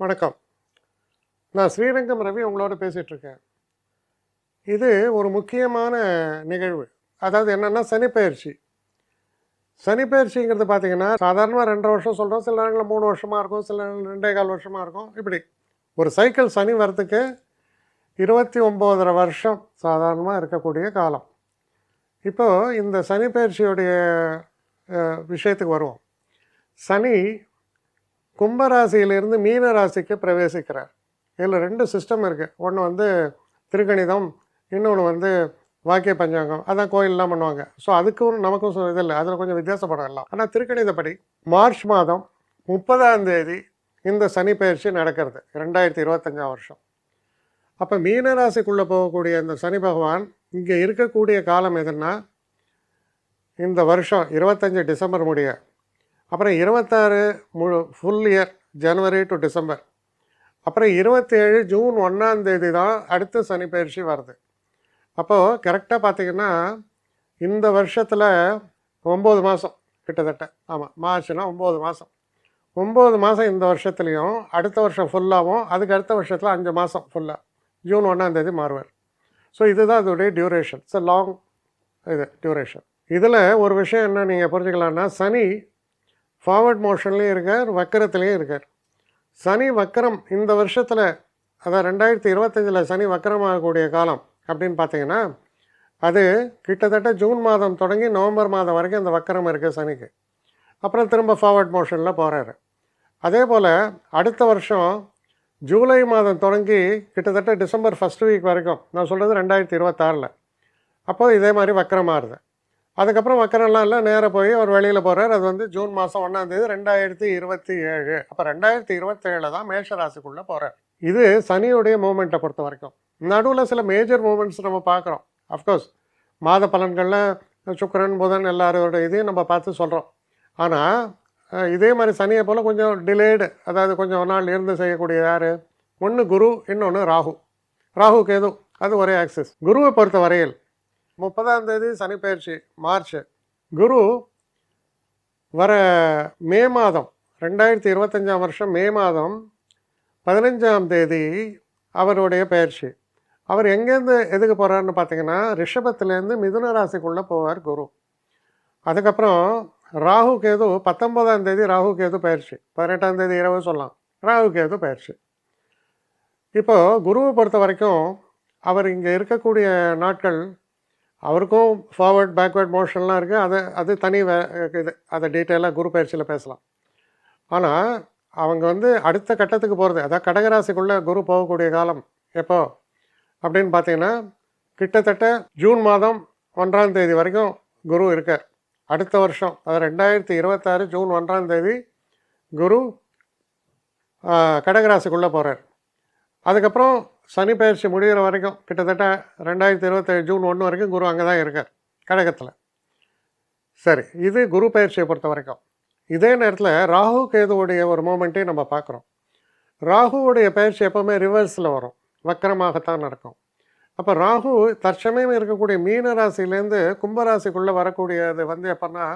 வணக்கம். நான் ஸ்ரீரங்கம் ரவி உங்களோட பேசிகிட்ருக்கேன். இது ஒரு முக்கியமான நிகழ்வு. அதாவது என்னென்னா சனிப்பெயர்ச்சி. சனிப்பெயர்ச்சிங்கிறது பார்த்திங்கன்னா சாதாரணமாக 2.5 வருஷம் சொல்கிறோம், சில நேரங்களில் 3 வருஷமாக இருக்கும், சில நேரங்கள் 2.25 வருஷமாக இருக்கும். இப்படி ஒரு சைக்கிள் சனி வரத்துக்கு 29.5 வருஷம் சாதாரணமாக இருக்கக்கூடிய காலம். இப்போது இந்த சனிப்பெயர்ச்சியுடைய விஷயத்துக்கு வருவோம். சனி கும்பராசியிலிருந்து மீன ராசிக்கு பிரவேசிக்கிறார். இதில் 2 சிஸ்டம் இருக்குது. ஒன்று திருக்கணிதம், இன்னொன்று வாக்கிய பஞ்சாங்கம். அதான் கோயிலெலாம் பண்ணுவாங்க. ஸோ அதுக்கும் நமக்கும் இது இல்லை, அதில் கொஞ்சம் வித்தியாசப்படலாம். ஆனால் திருக்கணிதப்படி மார்ச் மாதம் 30ஆம் தேதி இந்த சனி பயிற்சி நடக்கிறது 2025 வருஷம். அப்போ மீன ராசிக்குள்ளே போகக்கூடிய இந்த சனி பகவான் இங்கே இருக்கக்கூடிய காலம் எதுன்னா இந்த வருஷம் 25 டிசம்பர் முடிய, அப்புறம் 26 full year January to December, அப்புறம் 27 ஜூன் 1ஆம் தேதி தான் அடுத்த சனி பயிற்சி வருது. அப்போது கரெக்டாக பார்த்திங்கன்னா இந்த வருஷத்தில் 9 மாதம் கிட்டத்தட்ட. ஆமாம், மார்ச்னா 9 மாதம். 9 மாதம் இந்த வருஷத்துலேயும், அடுத்த வருஷம் ஃபுல்லாகவும், அதுக்கு அடுத்த வருஷத்தில் 5 மாதம் ஃபுல்லாக ஜூன் 1ஆம் தேதி மாறுவார். ஸோ இதுதான் அதோடைய duration. It's a long duration. இதில் ஒரு விஷயம் என்ன நீங்கள் புரிஞ்சுக்கலான்னா, சனி ஃபார்வர்ட் மோஷன்லேயும் இருக்கார், வக்கரத்துலேயும் இருக்கார். சனி வக்கரம் இந்த வருஷத்தில், அதான் 2025 சனி வக்கரமாகக்கூடிய காலம் அப்படின்னு பார்த்தீங்கன்னா அது கிட்டத்தட்ட ஜூன் மாதம் தொடங்கி நவம்பர் மாதம் வரைக்கும் அந்த வக்கரம் இருக்குது சனிக்கு. அப்புறம் திரும்ப ஃபார்வர்ட் மோஷனில் போகிறாரு. அதே போல் அடுத்த வருஷம் ஜூலை மாதம் தொடங்கி கிட்டத்தட்ட டிசம்பர் ஃபஸ்ட் வீக் வரைக்கும், நான் சொல்கிறது 2026. அப்போது இதே மாதிரி வக்கரம் மாறுது. அதுக்கப்புறம் வக்கரம்லாம் இல்லை, நேராக போய் அவர் வெளியில் போகிறார். அது ஜூன் மாதம் 1ஆம் தேதி 2027. அப்போ 2027 தான் மேஷராசிக்குள்ளே போகிறார். இது சனியுடைய மூமெண்ட்டை பொறுத்த வரைக்கும். நடுவில் சில மேஜர் மூமெண்ட்ஸ் நம்ம பார்க்குறோம். அஃப்கோர்ஸ் மாத பலன்களில் சுக்கிரன் புதன் எல்லாரோட இதையும் நம்ம பார்த்து சொல்கிறோம். ஆனால் இதே மாதிரி சனியை போல் கொஞ்சம் டிலேடு, அதாவது கொஞ்சம் நாள் இருந்து செய்யக்கூடிய யார்? ஒன்று குரு, இன்னொன்று ராகு. ராகு கேது அது ஒரே ஆக்சிஸ். குருவை பொறுத்த வரையில் 30ஆம் தேதி சனி பயிற்சி மார்ச். குரு வர மே மாதம் 2025 வருஷம் மே மாதம் 15ஆம் தேதி அவருடைய பயிற்சி. அவர் எங்கேருந்து எதுக்கு போகிறாருன்னு பார்த்தீங்கன்னா ரிஷபத்துலேருந்து மிதுன ராசிக்குள்ளே போவார் குரு. அதுக்கப்புறம் ராகு கேது 19ஆம் தேதி ராகு கேது பயிற்சி, 18ஆம் தேதி இரவு சொல்லலாம் ராகு கேது பயிற்சி. இப்போது குருவை பொறுத்த வரைக்கும் அவர் இங்கே இருக்கக்கூடிய நாட்கள் அவருக்கும் ஃபார்வர்ட் பேக்வேர்ட் மோஷன்லாம் இருக்குது. அது தனி இது, அதை டீட்டெயிலாக குரு பயிற்சியில் பேசலாம். ஆனால் அவங்க அடுத்த கட்டத்துக்கு போகிறது, அதாவது கடகராசிக்குள்ளே குரு போகக்கூடிய காலம் எப்போ அப்படின்னு பார்த்தீங்கன்னா கிட்டத்தட்ட ஜூன் மாதம் 1ஆம் தேதி வரைக்கும் குரு இருக்கார். அடுத்த வருஷம் அதாவது 2026 ஜூன் 1ஆம் தேதி குரு கடகராசிக்குள்ளே போகிறார். அதுக்கப்புறம் சனி பயிற்சி முடிகிற வரைக்கும் கிட்டத்தட்ட 2027 ஜூன் 1 வரைக்கும் குரு அங்கே தான் இருக்கார் கடகத்தில். சரி, இது குரு பயிற்சியை பொறுத்த வரைக்கும். இதே நேரத்தில் ராகு கேதுவுடைய ஒரு மூமெண்ட்டையும் நம்ம பார்க்குறோம். ராகுவுடைய பயிற்சி எப்போவுமே ரிவர்ஸில் வரும், வக்கரமாகத்தான் நடக்கும். அப்போ ராகு தற்சமயம் இருக்கக்கூடிய மீன ராசிலேருந்து கும்பராசிக்குள்ளே வரக்கூடியது எப்போன்னா,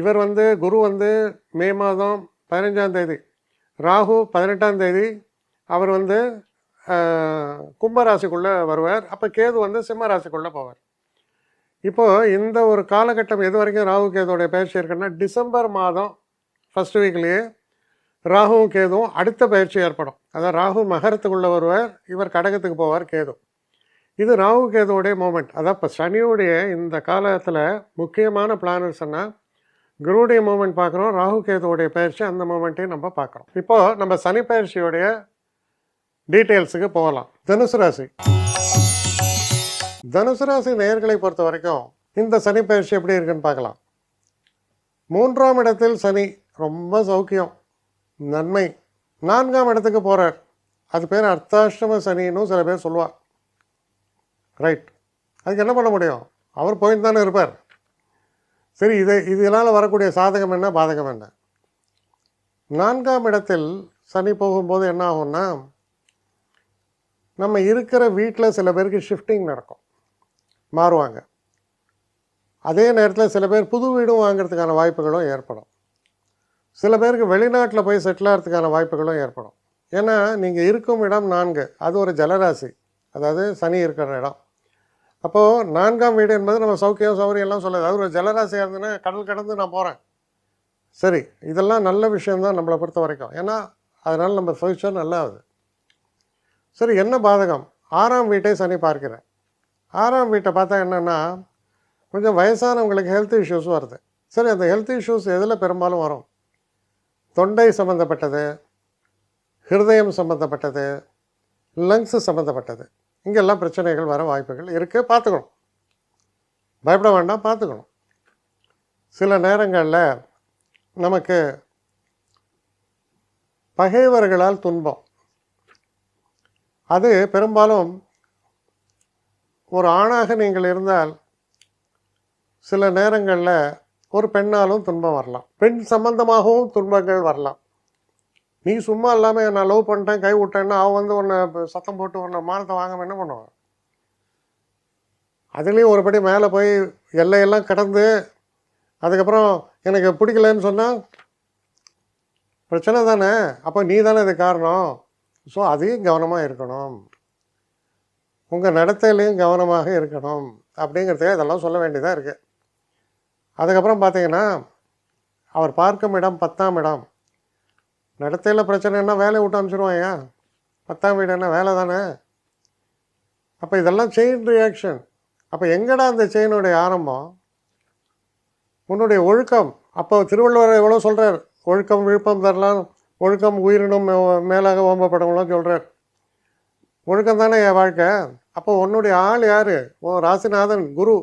இவர் குரு மே மாதம் 15ஆம் தேதி, ராகு 18ஆம் தேதி அவர் கும்பராசிக்குள்ளே வருவார். அப்போ கேது சிம்ம ராசிக்குள்ளே போவார். இப்போது இந்த ஒரு காலகட்டம் எது வரைக்கும் ராகு கேதுவோடைய பயிற்சி இருக்குன்னா டிசம்பர் மாதம் ஃபஸ்ட் வீக்லேயே ராகுவும் கேதுவும் அடுத்த பயிற்சி ஏற்படும். அதாவது ராகு மகரத்துக்குள்ளே வருவார், இவர் கடகத்துக்கு போவார் கேது. இது ராகு கேதுவோடைய மூமெண்ட். அதான் இப்போ சனியுடைய இந்த காலத்தில் முக்கியமான பிளானர்ஸ்னால் குருவுடைய மூமெண்ட் பார்க்குறோம், ராகு கேதுவோடைய பயிற்சி அந்த மூமெண்ட்டையும் நம்ம பார்க்குறோம். இப்போது நம்ம சனி பயிற்சியோடைய டீட்டெயில்ஸுக்கு போகலாம். தனுசு ராசி. தனுசு ராசி நேயர்களை பொறுத்த வரைக்கும் இந்த சனி பயிற்சி எப்படி இருக்குன்னு பார்க்கலாம். 3ஆம் இடத்தில் சனி, ரொம்ப சௌக்கியம், நன்மை. 4ஆம் இடத்துக்கு போகிறார், அது பேர் அர்த்தாஷ்டம சனின்னு சில பேர் சொல்லுவார். ரைட், அதுக்கு என்ன பண்ண முடியும்? அவர் போயிட்டு தானே இருப்பார். சரி, இதனால் வரக்கூடிய சாதகம் என்ன, பாதகம் என்ன? 4ஆம் இடத்தில் சனி போகும்போது என்ன ஆகும்னா, நம்ம இருக்கிற வீட்டில் சில பேருக்கு ஷிஃப்டிங் நடக்கும், மாறுவாங்க. அதே நேரத்தில் சில பேர் புது வீடும் வாங்கிறதுக்கான வாய்ப்புகளும் ஏற்படும். சில பேருக்கு வெளிநாட்டில் போய் செட்டில் ஆகிறதுக்கான வாய்ப்புகளும் ஏற்படும். ஏன்னா நீங்கள் இருக்கும் இடம் 4, அது ஒரு ஜலராசி, அதாவது சனி இருக்கிற இடம். அப்போது 4ஆம் வீடு என்பது நம்ம சௌக்கியம் சௌகரியம் எல்லாம் சொல்லுது. அது ஒரு ஜலராசியாக இருந்ததுன்னா கடல் கடந்து நான் போகிறேன். சரி, இதெல்லாம் நல்ல விஷயம்தான் நம்மளை பொறுத்த வரைக்கும். ஏன்னா அதனால் நம்ம ஃபியூச்சர் நல்லா ஆகுது. சரி, என்ன பாதகம்? 6ஆம் வீட்டை சனி பார்க்கிறேன். 6ஆம் வீட்டை பார்த்தா என்னென்னா, கொஞ்சம் வயசானவங்களுக்கு ஹெல்த் இஷ்யூஸ் வருது. சரி, அந்த ஹெல்த் இஷ்யூஸ் எதில் பெரும்பாலும் வரும்? தொண்டை சம்மந்தப்பட்டது, ஹிருதயம் சம்மந்தப்பட்டது, லங்ஸு சம்மந்தப்பட்டது. இங்கெல்லாம் பிரச்சனைகள் வர வாய்ப்புகள் இருக்குது. பார்த்துக்கணும், பயப்பட வேண்டாம், பார்த்துக்கணும். சில நேரங்களில் நமக்கு பகைவர்களால் துன்பம். அது பெரும்பாலும் ஒரு ஆணாக நீங்கள் இருந்தால் சில நேரங்களில் ஒரு பெண்ணாலும் துன்பம் வரலாம். பெண் சம்பந்தமாகவும் துன்பங்கள் வரலாம். நீ சும்மா இல்லாமல் நான் லவ் பண்ணிட்டேன் கை விட்டேன்னா அவன் வந்து உன்னை சத்தம் போட்டு உன்னை மானத்தை வாங்காமல் என்ன பண்ணுவான்? அதுலேயும் ஒருபடி மேலே போய் எல்லையெல்லாம் கடந்து அதுக்கப்புறம் எனக்கு பிடிக்கலன்னு சொன்னால் பிரச்சனை தானே. அப்போ நீ தானே இது காரணம். ஸோ அதையும் கவனமாக இருக்கணும், உங்கள் நடத்தையிலையும் கவனமாக இருக்கணும் அப்படிங்கிறதே இதெல்லாம் சொல்ல வேண்டியதாக இருக்குது. அதுக்கப்புறம் பார்த்தீங்கன்னா, அவர் பார்க்கும் இடம் 10ஆம் இடம். நடத்தையில் பிரச்சனைன்னா வேலையை விட்டு அனுப்பிச்சிடுவாங்க. 10ஆம் வீடு என்ன வேலை தானே. அப்போ இதெல்லாம் செயின் ரியாக்ஷன். அப்போ எங்கடா அந்த செயினுடைய ஆரம்பம்? உன்னுடைய ஒழுக்கம். அப்போ திருவள்ளுவர் எவ்வளோ சொல்கிறார், ஒழுக்கம் விழுப்பம் தரலாம், ஒழுக்கம் உயிரினும் மேலாக ஓம்பப்படலாம் சொல்கிறார். ஒழுக்கம் தானே என் வாழ்க்கை. அப்போ உன்னுடைய ஆள் யார்? உன் ராசிநாதன் குரு,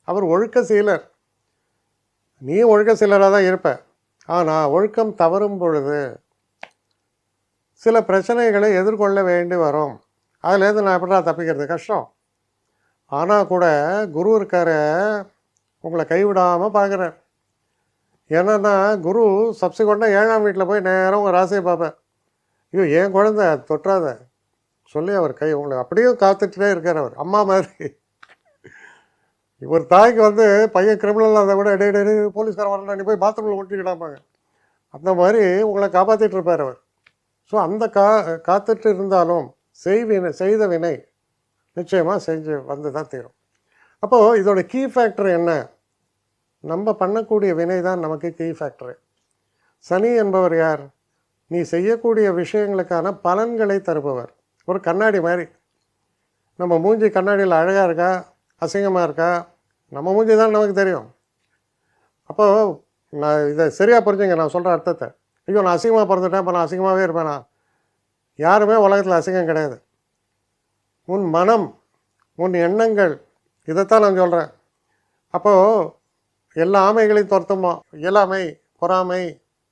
அவர் ஒழுக்க சீலர். நீ ஒழுக்க சீலராக தான் இருப்ப. ஆனால் ஒழுக்கம் தவறும் பொழுது சில பிரச்சனைகளை எதிர்கொள்ள வேண்டி வரும். அதுலேருந்து நான் எப்படா தப்பிக்கிறது? கஷ்டம். ஆனால் கூட குரு இருக்கார உங்களை கைவிடாமல் பார்க்குறார். என்னன்னா குரு சப்சிக்வெண்ட்டாக 7ஆம் வீட்டில் போய் நேரம் உங்கள் ராசியை பார்ப்பேன். ஐயோ என் குழந்தை தொற்றாத சொல்லி அவர் கை உங்களை அப்படியே காத்துட்டே இருக்கார். அவர் அம்மா மாதிரி. ஒரு தாய்க்கு வந்து பையன் கிரிமினல் அதை விட டே போலீஸ்காரன் வரல நீ போய் பாத்ரூமில் ஒட்டிக்கிடாமாங்க, அந்த மாதிரி உங்களை காப்பாற்றிட்டு இருப்பார் அவர். ஸோ அந்த காத்துட்டு இருந்தாலும் செய்த வினை நிச்சயமாக செஞ்சு வந்து தான் தீரும். அப்போது இதோட கீ ஃபேக்டர் என்ன? நம்ம பண்ணக்கூடிய வினை தான் நமக்கு கீ ஃபேக்டரு. சனி என்பவர் யார்? நீ செய்யக்கூடிய விஷயங்களுக்கான பலன்களை தருபவர். ஒரு கண்ணாடி மாதிரி. நம்ம மூஞ்சி கண்ணாடியில் அழகாக இருக்கா அசிங்கமாக இருக்கா? நம்ம மூஞ்சி தான் நமக்கு தெரியும். அப்போது நான் இதை சரியாக புரிஞ்சுங்க, நான் சொல்கிற அர்த்தத்தை. ஐயோ நான் அசிங்கமாக பிறந்துட்டேன், இப்போ நான் அசிங்கமாகவே இருப்பேனா? யாருமே உலகத்தில் அசிங்கம் கிடையாது. உன் மனம், உன் எண்ணங்கள், இதைத்தான் நான் சொல்கிறேன். அப்போது எல்லா ஆமைகளையும் துரத்துமா? இயலாமை, பொறாமை,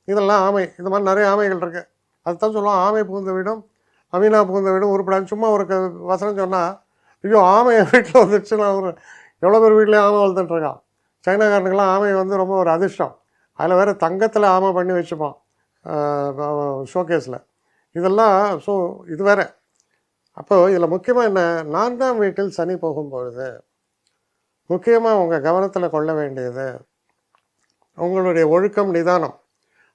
இதெல்லாம் ஆமை. இது மாதிரி நிறைய ஆமைகள் இருக்குது. அதுதான் சொல்லுவோம் ஆமை புகுந்த வீடும் அமீனா புகுந்த வீடும் உருப்படான்னு. சும்மா ஒரு வசனம் சொன்னால் ஐயோ ஆமை என் வீட்டில் வந்துடுச்சு. நான் ஒரு எவ்வளோ பேர் வீட்லேயே ஆமை வளர்த்துட்ருக்கான். சைனாக்காரனுக்கெல்லாம் ஆமை வந்து ரொம்ப ஒரு அதிர்ஷ்டம். அதில் வேறு தங்கத்தில் ஆமை பண்ணி வச்சுப்பான் ஷோகேஸில். இதெல்லாம் ஸோ இது வேறு. அப்போது இதில் முக்கியமாக என்ன, 4ஆம் வீட்டில் சனி போகும்பொழுது முக்கியமாக உங்கள் கவனத்தில் கொள்ள வேண்டியது உங்களுடைய ஒழுக்கம், நிதானம்.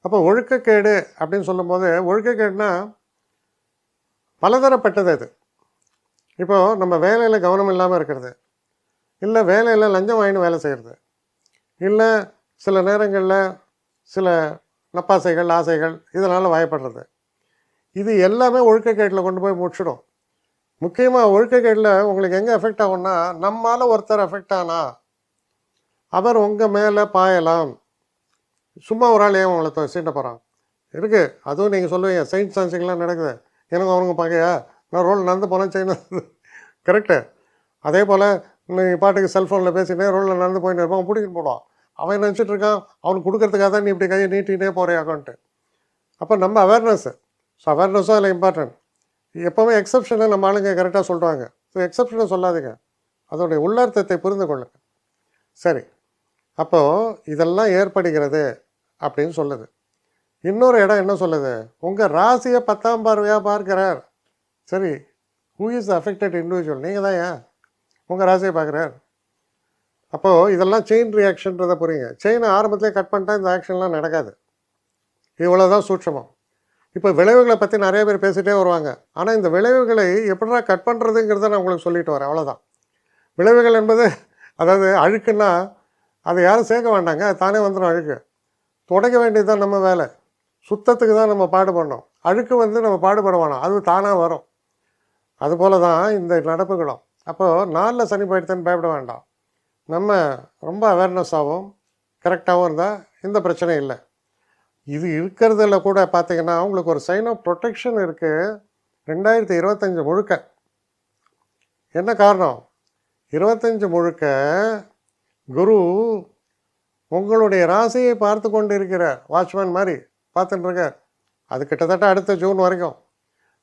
அப்போ ஒழுக்கக்கேடு அப்படின்னு சொல்லும்போது, ஒழுக்கக்கேடுனா பலதரப்பட்டது. அது இப்போது நம்ம வேலையில் கவனம் இல்லாமல் இருக்கிறது, இல்லை வேலையில் லஞ்சம் வாங்கின்னு வேலை செய்கிறது, இல்லை சில நேரங்களில் சில நப்பாசைகள் ஆசைகள் இதனால் வாயப்படுறது. இது எல்லாமே ஒழுக்கக்கேட்டில் கொண்டு போய் முடிச்சிடும். முக்கியமாக ஒழுக்கக்கேட்டில் உங்களுக்கு எங்கே எஃபெக்ட் ஆகும்னா, நம்மால் ஒருத்தர் எஃபெக்ட் ஆனால் அவர் உங்கள் மேலே பாயலாம். சும்மா ஒரு ஆள் ஏன் உங்களை சீண்ட போகிறான் இருக்குது. அதுவும் நீங்கள் சொல்லுவீங்க சயின்ஸ் சான்சிங்லாம் நடக்குது, எனக்கு அவனுங்க பார்க்கையா நான் ரோல் நடந்து போனேன் சைனா கரெக்டு. அதே போல் நீங்கள் பாட்டுக்கு செல்ஃபோனில் பேசினே ரோலில் நடந்து போயின்னு இருப்பான், பிடிக்கிட்டு போடுவான். அவன் நினச்சிட்டு இருக்கான் அவனுக்கு கொடுக்கறதுக்காக தான் நீ இப்படி கையை நீட்டிகிட்டே போகிறியாக்கோன்ட்டு. அப்போ நம்ம அவேர்னஸ்ஸு, ஸோ அவேர்னஸும் அதில் இம்பார்ட்டன்ட். எப்போவுமே எக்ஸப்ஷனை நம்ம ஆளுங்க கரெக்டாக சொல்கிறாங்க. ஸோ எக்ஸப்ஷனை சொல்லாதீங்க, அதோடைய உள்ளர்த்தத்தை புரிந்து கொள்ளுங்க. சரி, அப்போது இதெல்லாம் ஏற்படுகிறது அப்படின்னு சொல்லுது. இன்னொரு இடம் என்ன சொல்லுது, உங்கள் ராசியை 10ஆம் பார்வையாக பார்க்கிறார். சரி, ஹூ இஸ் அஃபெக்டட் இண்டிவிஜுவல்? நீங்கள் தான் ஏன் உங்கள் ராசியை பார்க்குறார். அப்போது இதெல்லாம் செயின் ரியாக்ஷன்றதை புரியுங்க. செயினை ஆரம்பத்திலே கட் பண்ணிட்டா இந்த ஆக்ஷன்லாம் நடக்காது. இவ்வளோ தான் சூட்சமம். இப்போ விளைவுகளை பற்றி நிறைய பேர் பேசிகிட்டே வருவாங்க. ஆனால் இந்த விளைவுகளை எப்படிடா கட் பண்ணுறதுங்கிறத நான் உங்களுக்கு சொல்லிட்டு வரேன், அவ்வளோதான். விளைவுகள் என்பது அதாவது அழுக்குன்னா அதை யாரும் சேர்க்க வேண்டாங்க, அது தானே வந்துடும் அழுக்கு. துடைக்க வேண்டியது தான் நம்ம வேலை. சுத்தத்துக்கு தான் நம்ம பாடுபடணும். அழுக்கு வந்து நம்ம பாடுபட வேணாம், அது தானாக வரும். அதுபோல தான் இந்த நடப்புகளும். அப்போது நாளில் சனி போயிடுதுன்னு பயப்பட வேண்டாம். நம்ம ரொம்ப அவேர்னஸாகவும் கரெக்டாகவும் இருந்தால் இந்த பிரச்சனை இல்லை. இது இருக்கிறதுல கூட பார்த்தீங்கன்னா உங்களுக்கு ஒரு சைன் ஆஃப் ப்ரொடெக்ஷன் இருக்குது 2025 முழுக்க. என்ன காரணம்? 25 முழுக்க குரு உங்களுடைய ராசியை பார்த்து கொண்டு இருக்கிறார், வாட்ச்மேன் மாதிரி பார்த்துட்டுருக்கார். அது கிட்டத்தட்ட அடுத்த ஜூன் வரைக்கும்.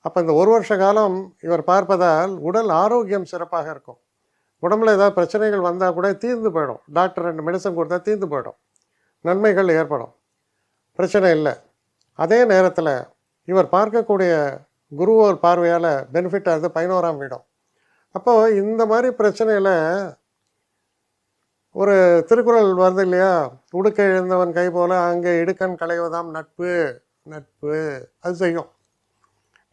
அப்போ இந்த ஒரு வருஷ காலம் இவர் பார்ப்பதால் உடல் ஆரோக்கியம் சிறப்பாக இருக்கும். உடம்புல ஏதாவது பிரச்சனைகள் வந்தால் கூட தீர்ந்து போயிடும். டாக்டர் 2 மெடிசன் கொடுத்தா தீர்ந்து போயிடும், நன்மைகள் ஏற்படும், பிரச்சனை இல்லை. அதே நேரத்தில் இவர் பார்க்கக்கூடிய குருவோர் பார்வையால் பெனிஃபிட் ஆகுது 11ஆம் வீடம். அப்போது இந்த மாதிரி பிரச்சனையில் ஒரு திருக்குறள் வருது இல்லையா, உடுக்க எழுந்தவன் கை போல அங்கே இடுக்கண் களைவதாம் நட்பு. நட்பு அது செய்யும்.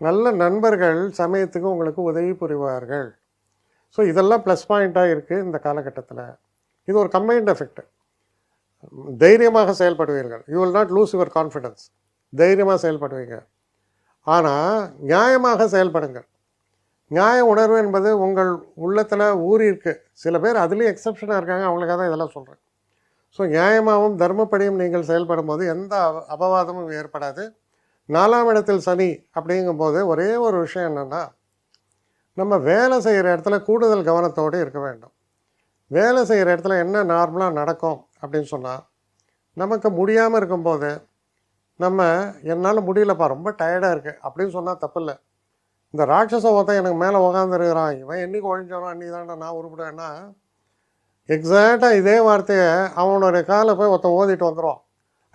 நல்ல நண்பர்கள் சமயத்துக்கு உங்களுக்கு உதவி புரிவார்கள். ஸோ இதெல்லாம் ப்ளஸ் பாயிண்ட்டாக இருக்குது இந்த காலகட்டத்தில். இது ஒரு கம்பைன்ட் எஃபெக்ட். தைரியமாக செயல்படுவீர்கள். You will not lose your confidence. தைரியமாக செயல்படுவீங்க. ஆனால் நியாயமாக செயல்படுங்கள். நியாய உணர்வு என்பது உங்கள் உள்ளத்தில் ஊறியிருக்கு. சில பேர் அதுலேயும் எக்ஸப்ஷனாக இருக்காங்க, அவங்களுக்காக தான் இதெல்லாம் சொல்கிறேன். ஸோ நியாயமாகவும் தர்மப்படியும் நீங்கள் செயல்படும் போது எந்த அபவாதமும் ஏற்படாது. 4ஆம் இடத்தில் சனி அப்படிங்கும்போது ஒரே ஒரு விஷயம் என்னென்னா, நம்ம வேலை செய்கிற இடத்துல கூடுதல் கவனத்தோடு இருக்க வேண்டும். வேலை செய்கிற இடத்துல என்ன நார்மலாக நடக்கும் அப்படின்னு சொன்னால், நமக்கு முடியாமல் இருக்கும்போது நம்ம என்னால் முடியலப்பா, ரொம்ப டயர்டாக இருக்குது அப்படின்னு சொன்னால் தப்பு இல்லை. இந்த ராட்சச ஒருத்தன் எனக்கு மேலே உக்காந்துருக்கிறான், இவன் என்றைக்கு ஒழிஞ்சானோ அன்றைக்கி தான்டா நான் உருப்பிடுவேன்னா, எக்ஸாக்டாக இதே வார்த்தையை அவனுடைய காலை போய் ஒருத்தன் ஓதிட்டு வந்துடுவான்.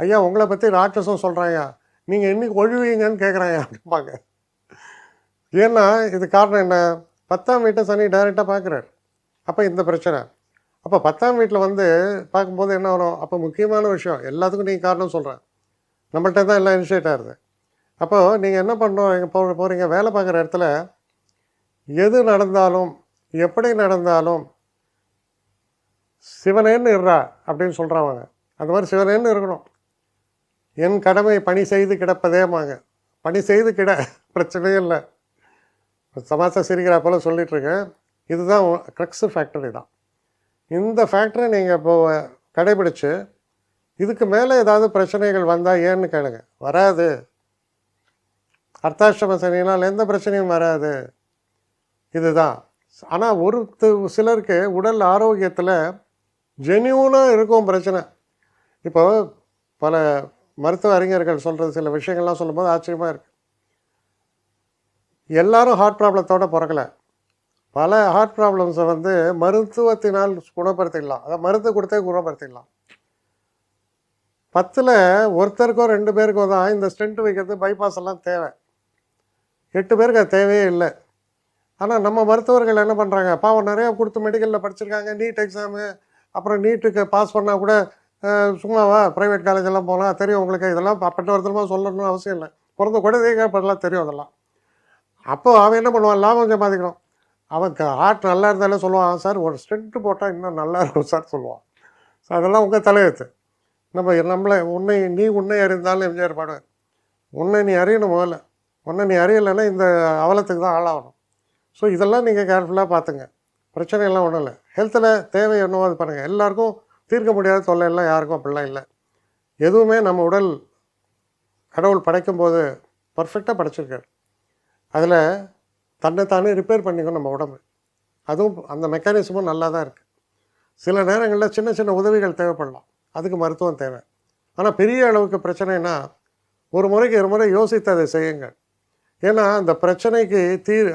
ஐயா உங்களை பற்றி ராட்சசம் சொல்கிறாயா, நீங்கள் என்றைக்கு ஒழுவீங்கன்னு கேட்குறாயா அப்படிம்பாங்க. ஏன்னா இது காரணம் என்ன? 10ஆம் வீட்டை சனி டைரெக்டாக பார்க்குறாரு. அப்போ இந்த பிரச்சனை. அப்போ 10ஆம் வீட்டில் வந்து பார்க்கும்போது என்ன வரும்? அப்போ முக்கியமான விஷயம், எல்லாத்துக்கும் நீங்கள் காரணம் சொல்கிறேன், நம்மள்கிட்ட தான் எல்லாம் இனிஷியேட் ஆகுது. அப்போது நீங்கள் என்ன பண்ணணும், எங்கே போகிறீங்க, வேலை பார்க்குற இடத்துல எது நடந்தாலும் எப்படி நடந்தாலும் சிவனேன்னு இருறா அப்படின்னு சொல்கிறவங்க. அந்த மாதிரி சிவனேன்னு இருக்கணும். என் கடமை பணி செய்து கிடப்பதேமாங்க. பணி செய்து கிட, பிரச்சனையே இல்லை. சமாசா சிரிக்கிறா போல் சொல்லிகிட்ருக்கேன். இதுதான் க்ரக்ஸு ஃபேக்டரி தான். இந்த ஃபேக்டரி நீங்கள் இப்போ கடைபிடிச்சு இதுக்கு மேலே ஏதாவது பிரச்சனைகள் வந்தால் ஏன்னு கேளுங்க. வராது. அர்த்தாஷ்டம சனினால் எந்த பிரச்சனையும் வராது. இதுதான். ஆனால் சிலருக்கு உடல் ஆரோக்கியத்தில் ஜென்யூனாக இருக்கும் பிரச்சனை. இப்போ பல மருத்துவ அறிஞர்கள் சொல்கிறது, சில விஷயங்கள்லாம் சொல்லும்போது ஆச்சரியமாக இருக்குது. எல்லாரும் ஹார்ட் ப்ராப்ளத்தோடு பிறக்கலை. பல ஹார்ட் ப்ராப்ளம்ஸை வந்து மருத்துவத்தினால் குணப்படுத்திடலாம். அதை மருந்து கொடுத்தே குணப்படுத்திடலாம். 10ல் ஒருத்தருக்கோ 2 பேருக்கோ தான் இந்த ஸ்டென்ட் வைக்கிறது, பைபாஸ் எல்லாம் தேவை. 8 பேருக்கு அது தேவையே இல்லை. ஆனால் நம்ம மருத்துவர்கள் என்ன பண்ணுறாங்க, பாவம் நிறையா கொடுத்து மெடிக்கலில் படிச்சிருக்காங்க, நீட் எக்ஸாமு, அப்புறம் நீட்டுக்கு பாஸ் பண்ணால் கூட சும்மாவா ப்ரைவேட் காலேஜெல்லாம் போகலாம், தெரியும் உங்களுக்கு. இதெல்லாம் அப்பட்ட ஒருத்தரமாக சொல்லணும்னு அவசியம் இல்லை. பிறந்த குழந்தைங்க பண்ணலாம், தெரியும் அதெல்லாம். அப்போ அவன் என்ன பண்ணுவான், லாபம் சம்பாதிக்கணும். அவன் ஹார்ட் நல்லா இருந்தாலே சொல்லுவான், சார் ஒரு ஸ்டென்ட்டு போட்டால் இன்னும் நல்லா இருக்கும் சார் சொல்லுவான். ஸோ அதெல்லாம் உங்கள் தலையெழுத்து. நம்மளை உன்னை அறிந்தாலும் எம்ஜிஆர் பாடுவார். உன்னை நீ அறியணும் முதல்ல. உன்னை நீ அறியலைன்னா இந்த அவலத்துக்கு தான் ஆளாகணும். ஸோ இதெல்லாம் நீங்கள் கேர்ஃபுல்லாக பார்த்துங்க. பிரச்சனையெல்லாம் ஒன்றும் இல்லை. ஹெல்த்தில் தேவை என்னவோ அது பண்ணுங்கள். எல்லாருக்கும் தீர்க்க முடியாத தொல்லையெல்லாம் யாருக்கும் அப்படிலாம் இல்லை. எதுவுமே நம்ம உடல் கடவுள் படைக்கும்போது பர்ஃபெக்டாக படைச்சிருக்கார். அதில் தன்னைத்தானே ரிப்பேர் பண்ணிக்கும் நம்ம உடம்பு. அதுவும் அந்த மெக்கானிசமும் நல்லா தான் இருக்குது. சில நேரங்களில் சின்ன சின்ன உதவிகள் தேவைப்படலாம், அதுக்கு மருத்துவம் தேவை. ஆனால் பெரிய அளவுக்கு பிரச்சனைனா ஒரு முறைக்கு 2 முறை யோசித்து அதை செய்யுங்கள். ஏன்னா அந்த பிரச்சனைக்கு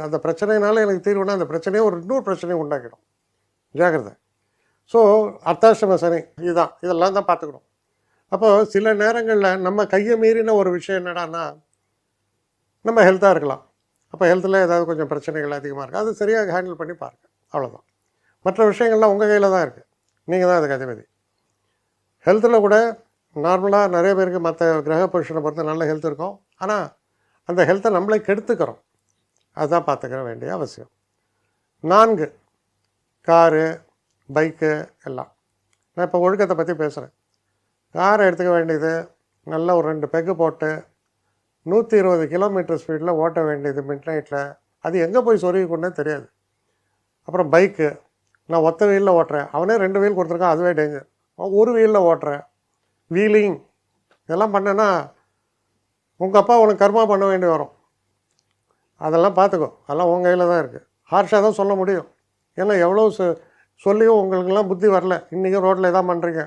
அந்த பிரச்சனைனால எனக்கு தீர்வுனா அந்த பிரச்சனையே இன்னொரு பிரச்சனையை உண்டாக்கிடும். ஜாக்கிரதை. ஸோ அர்த்தாஷ்டம சனி இதெல்லாம் தான் பார்த்துக்கணும். அப்போது சில நேரங்களில் நம்ம கையை மீறின ஒரு விஷயம் என்னடான்னா, நம்ம ஹெல்த்தாக இருக்கலாம். அப்போ ஹெல்த்தில் ஏதாவது கொஞ்சம் பிரச்சனைகள் அதிகமாக இருக்குது, அது சரியாக ஹேண்டில் பண்ணி பாருங்கள், அவ்வளோதான். மற்ற விஷயங்கள்லாம் உங்கள் கையில் தான் இருக்குது, நீங்கள் தான் அதுக்கு அதிபதி. ஹெல்த்தில் கூட நார்மலாக நிறைய பேருக்கு மற்ற கிரக பொசிஷனை பொறுத்து நல்ல ஹெல்த் இருக்கும். ஆனால் அந்த ஹெல்த்தை நம்மளே கெடுத்துக்கிறோம். அதுதான் பார்த்துக்கிற வேண்டிய அவசியம். 4 காரு, பைக்கு எல்லாம். நான் இப்போ ஒழுக்கத்தை பற்றி பேசுகிறேன். காரை எடுத்துக்க வேண்டியது நல்லா ஒரு 2 பெக்கு போட்டு 120 கிலோமீட்டர் ஸ்பீடில் ஓட்ட வேண்டியது மிட் நைட்டில். அது எங்கே போய் சொருகிக்கொண்டே தெரியாது. அப்புறம் பைக்கு, நான் ஒத்த வீலில் ஓட்டுறேன், அவனே 2 வீல் கொடுத்துருக்கான், அதுவே டேஞ்சர். ஒரு வீலில் ஓட்டுறேன், வீலிங் இதெல்லாம் பண்ணேன்னா உங்கள் அப்பா உனக்கு கர்மா பண்ண வேண்டி வரும். அதெல்லாம் பார்த்துக்கோ, அதெல்லாம் உங்கள் கையில் தான் இருக்குது. ஹார்ஷாக தான் சொல்ல முடியும். ஏன்னா எவ்வளோ சொல்லியும் உங்களுக்கெல்லாம் புத்தி வரல. இன்றைக்கும் ரோட்டில் எதாவது பண்ணுறீங்க,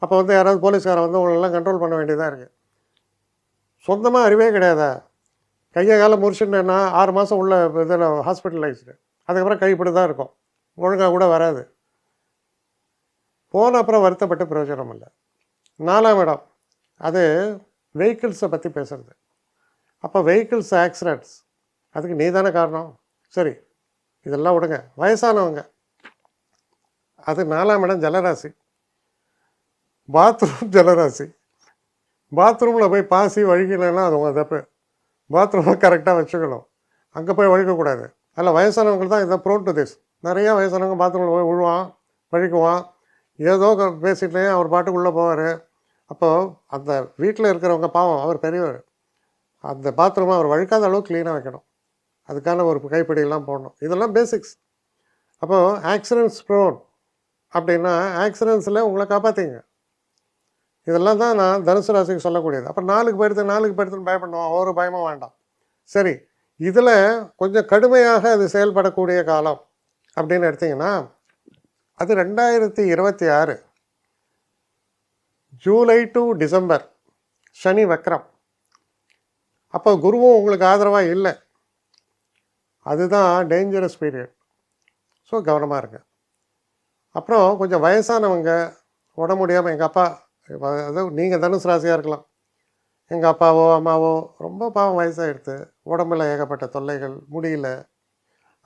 அப்போ வந்து யாராவது போலீஸ்காரன் வந்து உங்களெல்லாம் கண்ட்ரோல் பண்ண வேண்டியதாக இருக்குது. சொந்தமாக அறிவே கிடையாதா? கையை காலம் முறிச்சுட்டேன்னா 6 மாதம் உள்ள இதில் ஹாஸ்பிட்டலைஸ்டு, அதுக்கப்புறம் கைப்படி தான் இருக்கும், ஒழுங்காக கூட வராது. போன அப்புறம் வருத்தப்பட்டு பிரயோஜனம் இல்லை. 4ஆம் இடம் அது வெஹிக்கிள்ஸை பற்றி பேசுகிறது. அப்போ வெஹிக்கிள்ஸ் ஆக்சிடெண்ட்ஸ் அதுக்கு நீ தானே காரணம். சரி, இதெல்லாம் விடுங்க. வயசானவங்க, அது 4ஆம் இடம் ஜலராசி. பாத்ரூம் ஜலராசி. பாத்ரூமில் போய் பாசி வழுகினா அது உங்கள் தப்பு. பாத்ரூமை கரெக்டாக வச்சுக்கணும், அங்கே போய் வழுக்கக்கூடாது. அதில் வயசானவங்க தான் இதை ப்ரோன் டு திஸ். நிறையா வயசானவங்க பாத்ரூமில் போய் விழுவான், வழுக்குவான், ஏதோ பேசிகிட்டே அவர் பாட்டுக்குள்ளே போவார். அப்போது அந்த வீட்டில் இருக்கிறவங்க பாவம், அவர் பெரியவர், அந்த பாத்ரூமை அவர் வழுக்காத அளவுக்கு க்ளீனாக வைக்கணும். அதுக்கான ஒரு கைப்பிடியெல்லாம் போடணும். இதெல்லாம் பேசிக்ஸ். அப்போது ஆக்சிடென்ட்ஸ் ப்ரோன் அப்படின்னா ஆக்சிடென்ட்ஸில் உங்களை காப்பாற்றிங்க. இதெல்லாம் தான் நான் தனுசு ராசிக்கு சொல்லக்கூடியது. அப்போ 4க்கு போயிடுத்துன்னு பயப்படுவோம், ஒரு பயமும் வேண்டாம். சரி, இதில் கொஞ்சம் கடுமையாக அது செயல்படக்கூடிய காலம் அப்படின்னு எடுத்திங்கன்னா அது 2026 ஜூலை டு டிசம்பர், சனி வக்ரம். அப்போ குருவும் உங்களுக்கு ஆதரவாக இல்லை. அதுதான் டேஞ்சரஸ் பீரியட். ஸோ கவனமாக இருங்க. அப்புறம் கொஞ்சம் வயசானவங்க, உடம்பு முடியாமல், எங்கள் அப்பா, அதாவது நீங்கள் தனுசு ராசியாக இருக்கலாம், எங்கள் அப்பாவோ அம்மாவோ ரொம்ப பாவம் வயசாகிடுது, உடம்பில் ஏகப்பட்ட தொல்லைகள், முடியல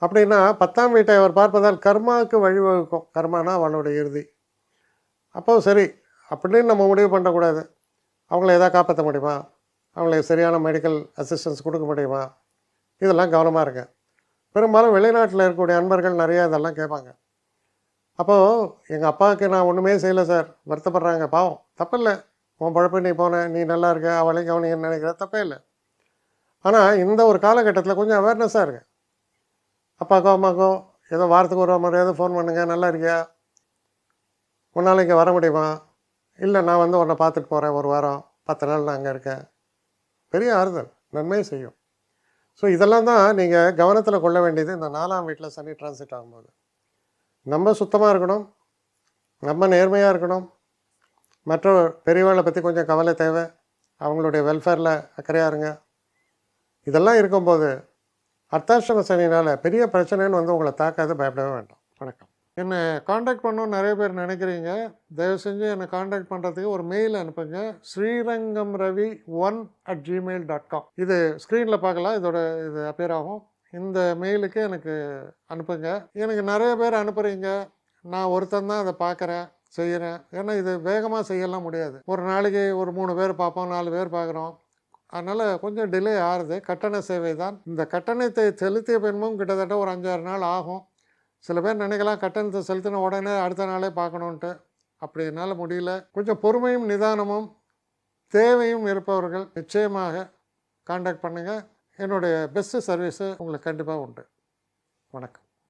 அப்படின்னா 10ஆம் வீட்டை அவர் பார்ப்பதால் கர்மாவுக்கு வழிவகுக்கும். கர்மானா அவனுடைய இறுதி. அப்போது சரி அப்படின்னு நம்ம முடிவு பண்ணக்கூடாது. அவங்கள எதாவது காப்பாற்ற முடியுமா, அவங்களுக்கு சரியான மெடிக்கல் அசிஸ்டன்ஸ் கொடுக்க முடியுமா, இதெல்லாம் கவனமாக இருங்க. பெரும்பாலும் வெளிநாட்டில் இருக்கக்கூடிய அன்பர்கள் நிறையா இதெல்லாம் கேட்பாங்க. அப்போது எங்கள் அப்பாவுக்கு நான் ஒன்றுமே செய்யலை சார், வருத்தப்படுறாங்க, பாவம், தப்பில்லை, உன் பழப்பு நீ போன, நீ நல்லா இருக்க, அவளையும் கவனிங்கன்னு நினைக்கிற, தப்பே இல்லை. ஆனால் இந்த ஒரு காலகட்டத்தில் கொஞ்சம் அவேர்னஸாக இருக்கு. அப்பாக்கோ அம்மாக்கோ ஏதோ வாரத்துக்கு ஒரு முறையாவது ஃபோன் பண்ணுங்கள், நல்லா இருக்கியா, உன்னால் இங்கே வர முடியுமா, இல்லை நான் வந்து உன்னை பார்த்துட்டு போகிறேன், ஒரு வாரம் 10 நாள் நான் அங்கே இருக்கேன். பெரிய ஆறுதல், நன்மை செய்யும். ஸோ இதெல்லாம் தான் நீங்கள் கவனத்தில் கொள்ள வேண்டியது. இந்த 4ஆம் வீட்டில் சனி டிரான்சிட் ஆகும்போது நம்ம சுத்தமாக இருக்கணும், நம்ம நேர்மையாக இருக்கணும், மற்ற பெரியவர்களை பற்றி கொஞ்சம் கவலை தேவை, அவங்களுடைய வெல்ஃபேரில் அக்கறையாக இருங்க. இதெல்லாம் இருக்கும்போது அர்த்தாஷ்டம சனினால் பெரிய பிரச்சனைன்னு வந்து உங்களை தாக்காது, பயப்படவே வேண்டாம். வணக்கம். என்னை காண்டாக்ட் பண்ணணும்னு நிறைய பேர் நினைக்கிறீங்க. தயவு செஞ்சு என்னை காண்டாக்ட் பண்ணுறதுக்கு ஒரு மெயில் அனுப்புங்க, srirangamravi1@gmail.com. இது ஸ்க்ரீனில் பார்க்கலாம், இது அப்பியர் ஆகும். இந்த மெயிலுக்கு எனக்கு அனுப்புங்க. எனக்கு நிறைய பேர் அனுப்புகிறீங்க, நான் ஒருத்தன் தான் அதை பார்க்குறேன், செய்கிறேன். ஏன்னா இது வேகமாக செய்யலாம் முடியாது. ஒரு நாளைக்கு ஒரு 3 பேர் பார்ப்போம், 4 பேர் பார்க்குறோம், அதனால் கொஞ்சம் டிலே ஆகுது. கட்டண சேவை தான். இந்த கட்டணத்தை செலுத்திய பின்பும் கிட்டத்தட்ட ஒரு 5-6 நாள் ஆகும். சில பேர் நினைக்கலாம் கட்டணத்தை செலுத்தின உடனே அடுத்த நாளே பார்க்கணுன்ட்டு. அப்படி என்னால் முடியல. கொஞ்சம் பொறுமையும் நிதானமும் தேவையும் இருப்பவர்கள் நிச்சயமாக காண்டாக்ட் பண்ணுங்கள். என்னுடைய பெஸ்ட்டு சர்வீஸு உங்களுக்கு கண்டிப்பாக உண்டு. வணக்கம்.